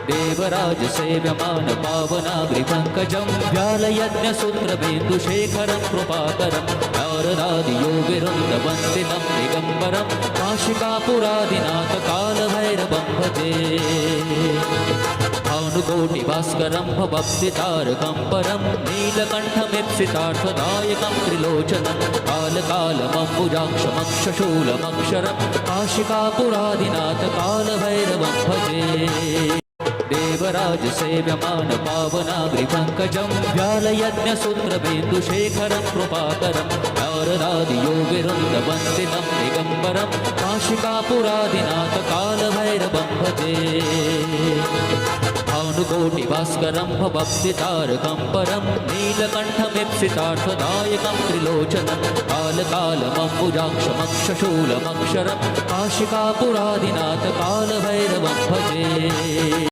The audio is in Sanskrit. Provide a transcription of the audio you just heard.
देवराज सेव्यमान पावनाग्रिपङ्कजं व्यालयज्ञसूत्रबिन्दुशेखरं कृपाकरं नारदादियोगिवृन्दवन्दितं दिगम्बरं काशिकापुरादिनाथ कालभैरवं भजे भानुकोटिभास्करं भवभक्तितारकं परं नीलकण्ठमीप्सितार्थदायकं त्रिलोचनं कालकालमम्बुजाक्षमक्षशूलमक्षरं काशिकापुरादिनाथ कालभैरवं भजे देवराज सेव्यमान पावनाग्रिपङ्कजं व्यालयज्ञसूत्रबिन्दुशेखरं कृपाकरं नारदादियोगिवृन्दवन्दितं दिगम्बरं काशिकापुरादिनाथ कालभैरवं भजे भानुकोटिभास्करं भवभक्तितारकं परं नीलकण्ठमीप्सितार्थदायकं त्रिलोचनं कालकालमम्बुजाक्षमक्षशूलमक्षरं काशिकापुरादिनाथ कालभैरवं भजे।